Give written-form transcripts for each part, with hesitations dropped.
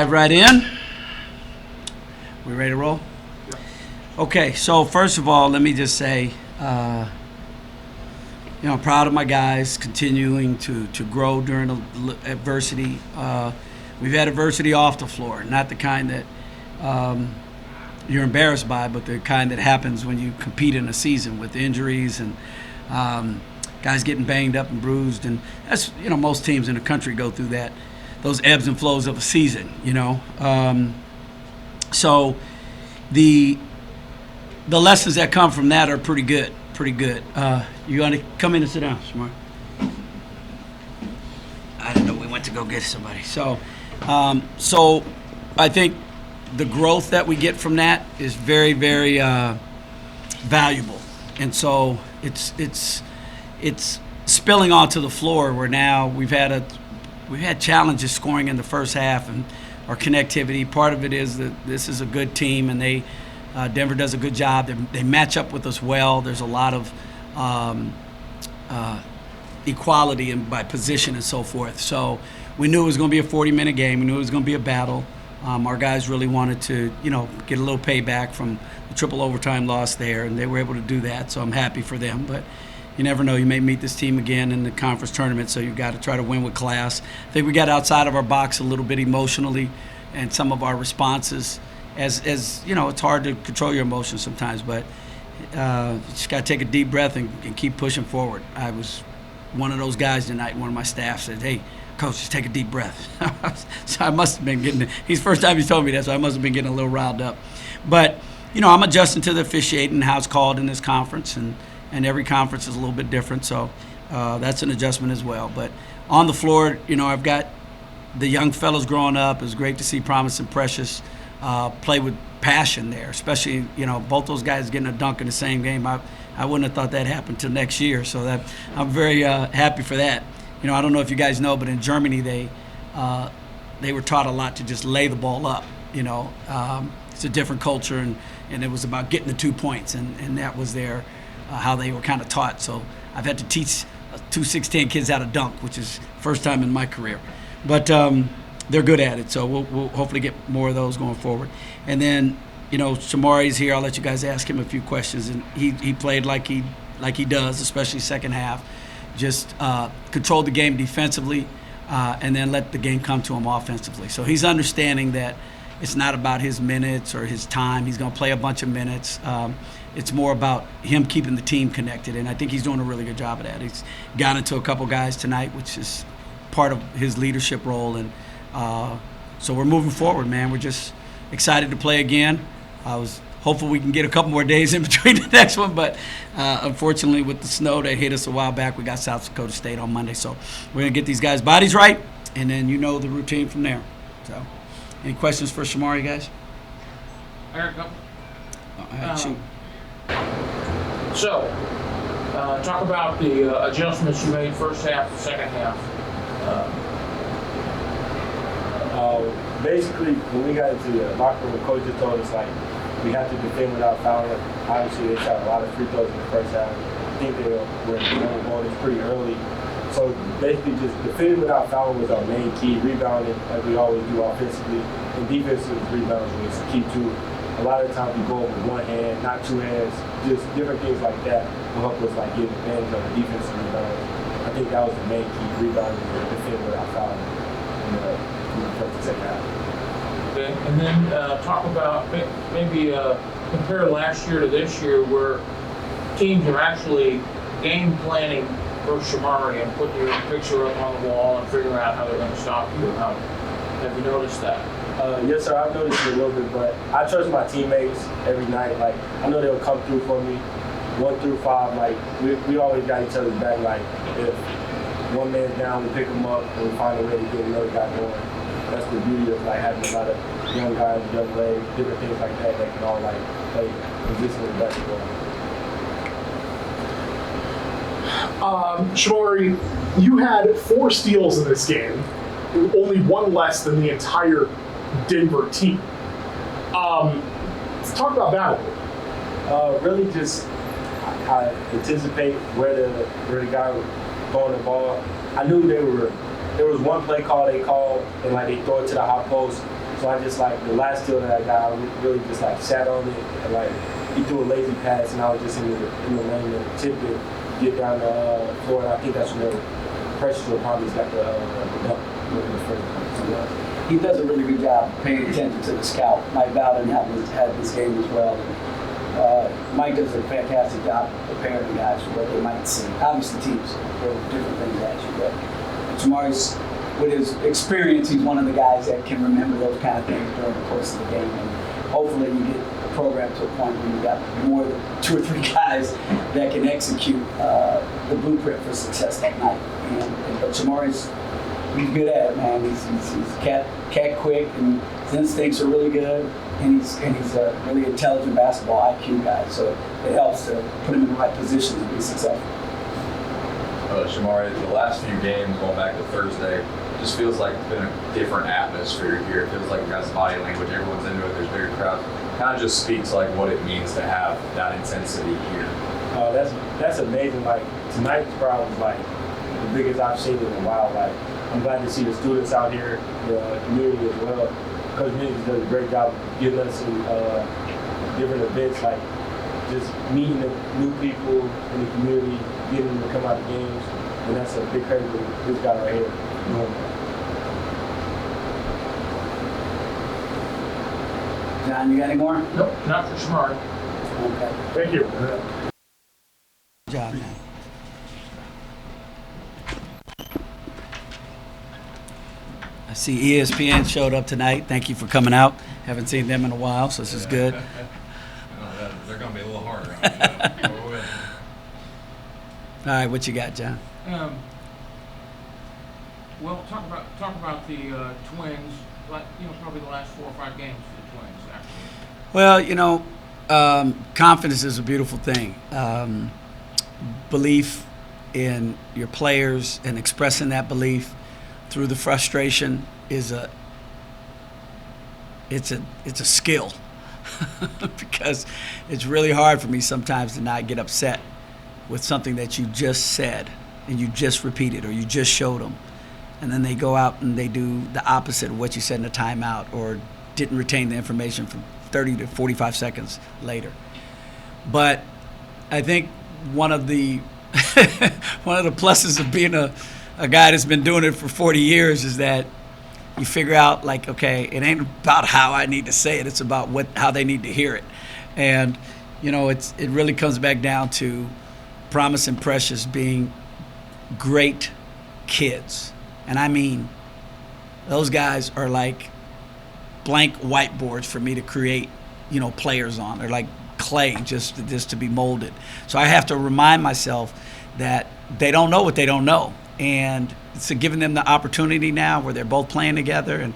dive right in. We ready to roll? Okay, so first of all, let me just say, I'm proud of my guys continuing to grow during adversity. We've had adversity off the floor, not the kind that you're embarrassed by, but the kind that happens when you compete in a season with injuries and guys getting banged up and bruised. And that's, most teams in the country go through that, those ebbs and flows of a season, So the lessons that come from that are pretty good. You want to come in and sit down, Shemarri? I didn't know we went to go get somebody. So I think the growth that we get from that is very, very valuable. And so it's spilling onto the floor where now we've had challenges scoring in the first half and our connectivity. Part of it is that this is a good team and Denver does a good job. They match up with us well. There's a lot of equality by position and so forth. So we knew it was going to be a 40-minute game. We knew it was going to be a battle. Our guys really wanted to, get a little payback from the triple overtime loss there, and they were able to do that. So I'm happy for them. But you never know. You may meet this team again in the conference tournament, so you've got to try to win with class. I think we got outside of our box a little bit emotionally, and some of our responses. As it's hard to control your emotions sometimes, but you just got to take a deep breath and keep pushing forward. I was one of those guys tonight. One of my staff said, "Hey, coach, just take a deep breath." So I must have been getting. He's the first time he's told me that, so I must have been getting a little riled up. But I'm adjusting to the officiating and how it's called in this conference, and every conference is a little bit different. So that's an adjustment as well. But on the floor, I've got the young fellows growing up. It's great to see Promise and Precious play with passion there, especially, both those guys getting a dunk in the same game. I wouldn't have thought that happened till next year, so that I'm very happy for that. I don't know if you guys know, but in Germany they were taught a lot to just lay the ball up. It's a different culture, and it was about getting the 2 points, and that was their how they were kind of taught. So I've had to teach 2 6'10" kids how to dunk, which is first time in my career. But they're good at it, so we'll hopefully get more of those going forward. And then, Shemarri's here. I'll let you guys ask him a few questions. And he played like he does, especially second half. Just controlled the game defensively, and then let the game come to him offensively. So he's understanding that it's not about his minutes or his time. He's going to play a bunch of minutes. It's more about him keeping the team connected, and I think he's doing a really good job of that. He's got into a couple guys tonight, which is part of his leadership role, and so we're moving forward, man. We're just excited to play again. I was hopeful we can get a couple more days in between the next one, but unfortunately with the snow that hit us a while back, we got South Dakota State on Monday. So we're going to get these guys' bodies right, and then the routine from there. So any questions for Shemarri, guys? I got a couple. Shoot. So, talk about the adjustments you made first half to second half. Basically, when we got into the locker room, coach just told us we have to defend without fouling. Obviously, they shot a lot of free throws in the first half. I think they were in the bonus pretty early. So basically, just defending without fouling was our main key. Rebounding, like we always do offensively, and defensive rebounding was key too. A lot of times we go with one hand, not two hands, just different things like that will help us get advantage of the defensive rebounds. I think that was the main key, rebounding and defending without fouling in the first and second half. Okay, and then talk about maybe compare last year to this year, where teams are actually game planning for Shemarri and putting your picture up on the wall and figuring out how they're going to stop you. Have you noticed that? Yes, sir. I've noticed it a little bit, but I trust my teammates every night. I know they'll come through for me, 1 through 5. We always got each other's back. If one man's down, we pick him up and we find a way to get another guy going. That's the beauty of having a lot of young guys, young legs, different things like that can all play positionally basketball. Shemarri, you had 4 steals in this game, only 1 less than the entire Denver team. Let's talk about that a little. Really just I anticipate where the guy was throwing the ball. I knew there was one play call they called and they throw it to the high post. So I just like the last steal that I got, I really just like sat on it and like he threw a lazy pass and I was just in the lane and tipped it, get down the floor. And I think that's when Precious will probably got the dunk in the first time. He does a really good job paying attention to the scout. Mike Bowden had this game as well. Mike does a fantastic job preparing the guys for what they might see. Obviously, teams throw different things at you, but Shemarri's, with his experience, he's one of the guys that can remember those kind of things during the course of the game. And hopefully, you get the program to a point where you've got more than 2 or 3 guys that can execute the blueprint for success that night. But Shemarri's, he's good at it, man. He's cat quick, and his instincts are really good, and he's a really intelligent basketball IQ guy. So it helps to put him in the right position to be successful. Shemarri, the last few games, going back to Thursday, just feels like it's been a different atmosphere here. It feels like you guys' body language, everyone's into it. There's bigger crowds. Kind of just speaks like what it means to have that intensity here. That's amazing. Like tonight's crowd was like the biggest I've seen in a while. Like I'm glad to see the students out here, the community as well. Coach Menzies does a great job of getting us in different events, like just meeting the new people in the community, getting them to come out to games, and that's a big credit to this guy right here doing that. John, you got any more? Nope, not for Shemarri. Okay. Thank you. Good job, man. I see ESPN showed up tonight. Thank you for coming out. Haven't seen them in a while, so this is good. They're going to be a little harder. All right, what you got, John? Well, talk about the Twins. Probably the last 4 or 5 games for the Twins, actually. Well, confidence is a beautiful thing. Belief in your players and expressing that belief through the frustration is a skill because it's really hard for me sometimes to not get upset with something that you just said and you just repeated or you just showed them, and then they go out and they do the opposite of what you said in a timeout or didn't retain the information from 30 to 45 seconds later. But I think one of the pluses of being a guy that's been doing it for 40 years is that you figure out, like, okay, it ain't about how I need to say it. It's about how they need to hear it. And, it really comes back down to Promise and Precious being great kids. And I mean, those guys are like blank whiteboards for me to create, players on. They're like clay just to be molded. So I have to remind myself that they don't know what they don't know. And it's giving them the opportunity now where they're both playing together and,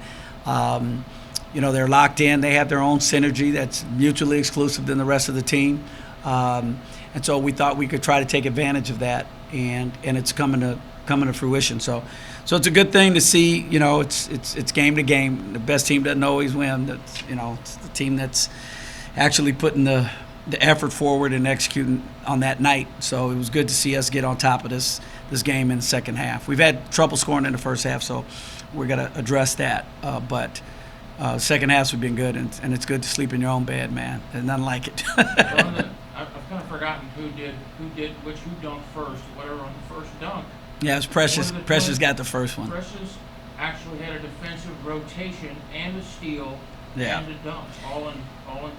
they're locked in. They have their own synergy that's mutually exclusive than the rest of the team. And so we thought we could try to take advantage of that, and it's coming to fruition. So it's a good thing to see. It's game to game. The best team doesn't always win. It's the team that's actually putting the effort forward and executing on that night. So it was good to see us get on top of this game in the second half. We've had trouble scoring in the first half, so we're going to address that. But second halves have been good, and it's good to sleep in your own bed, man. There's nothing like it. I've kind of forgotten who dunked first, whatever on the first dunk. Yeah, it was Precious. Precious got the first one. Precious actually had a defensive rotation and a steal and a dunk, all in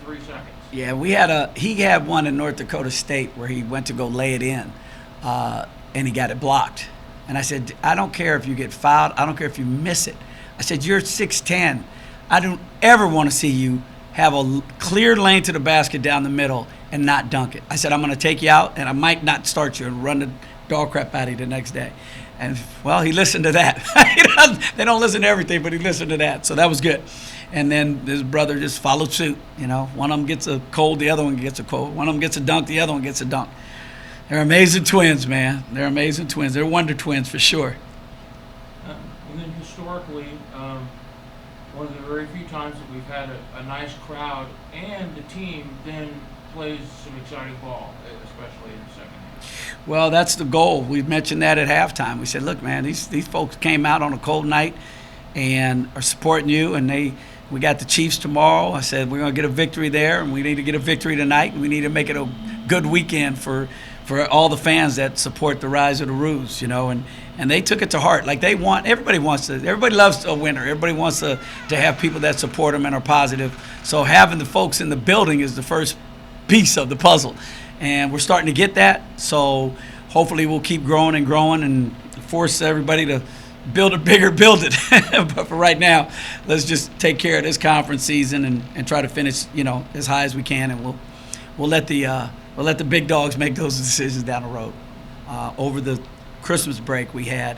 3 seconds. Yeah, he had one in North Dakota State where he went to go lay it in, and he got it blocked. And I said, I don't care if you get fouled. I don't care if you miss it. I said, you're 6'10". I don't ever want to see you have a clear lane to the basket down the middle and not dunk it. I said, I'm going to take you out, and I might not start you and run the dog crap out of you the next day. And, well, he listened to that. They don't listen to everything, but he listened to that. So that was good. And then his brother just followed suit. One of them gets a cold, the other one gets a cold. One of them gets a dunk, the other one gets a dunk. They're amazing twins, man. They're amazing twins. They're wonder twins for sure. And then historically, one of the very few times that we've had a nice crowd and the team then plays some exciting ball, especially in the second half. Well, that's the goal. We mentioned that at halftime. We said, look, man, these folks came out on a cold night and are supporting you, and they We got the Chiefs tomorrow. I said we're going to get a victory there, and we need to get a victory tonight, and we need to make it a good weekend for all the fans that support the Rise of the Roos, you know, and they took it to heart. Like everybody loves a winner. Everybody wants to have people that support them and are positive. So having the folks in the building is the first piece of the puzzle, and we're starting to get that. So hopefully we'll keep growing and force everybody to build it bigger, build it. But for right now, let's just take care of this conference season and try to finish, you know, as high as we can, and we'll let the big dogs make those decisions down the road. Over the Christmas break, we had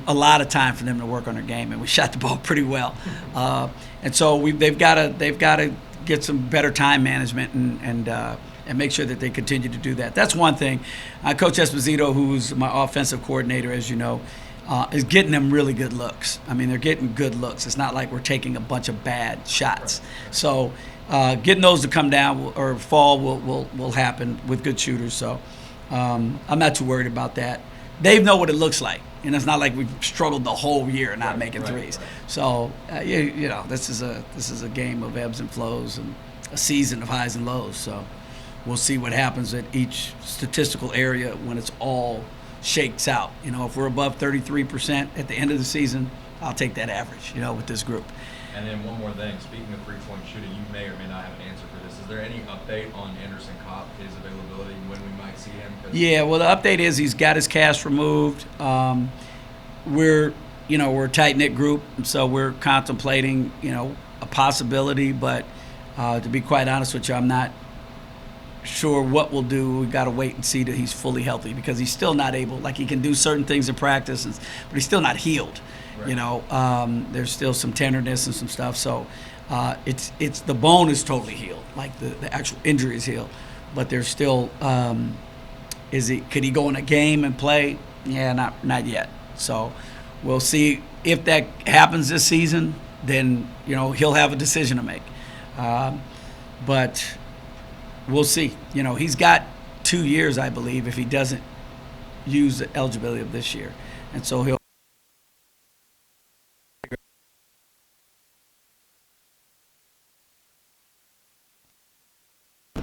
a lot of time for them to work on their game, and we shot the ball pretty well. And so they've got to get some better time management and make sure that they continue to do that. That's one thing. Coach Esposito, who's my offensive coordinator, as you know, is getting them really good looks. I mean, they're getting good looks. It's not like we're taking a bunch of bad shots. Right. So getting those to come down or fall will happen with good shooters. So I'm not too worried about that. They know what it looks like, and it's not like we've struggled the whole year not making threes. Right. So you know, this is a game of ebbs and flows and a season of highs and lows. So we'll see what happens at each statistical area when it's all shakes out. You know, if we're above 33% at the end of the season, I'll take that average, you know, with this group. And then one more thing, speaking of three-point shooting, you may or may not have an answer for this. Is there any update on Anderson Kopp, his availability, and when we might see him? Yeah, well, the update is he's got his cast removed. We're a tight-knit group, so we're contemplating, you know, a possibility, but to be quite honest with you, I'm not sure what we'll do. We've got to wait and see that he's fully healthy, because he's still not able, like he can do certain things in practice, but he's still not healed. Right. You know, there's still some tenderness and some stuff. So it's the bone is totally healed, like the actual injury is healed, but there's still could he go in a game and play? Yeah, not yet. So we'll see if that happens this season. Then, you know, he'll have a decision to make. But we'll see. You know, he's got 2 years, I believe, if he doesn't use the eligibility of this year. And so he'll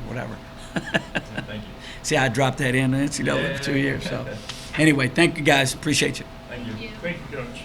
whatever. Thank you. See, I dropped that in, and it's, you know, for 2 years. So anyway, thank you guys. Appreciate you. Thank you. Thank you, Coach.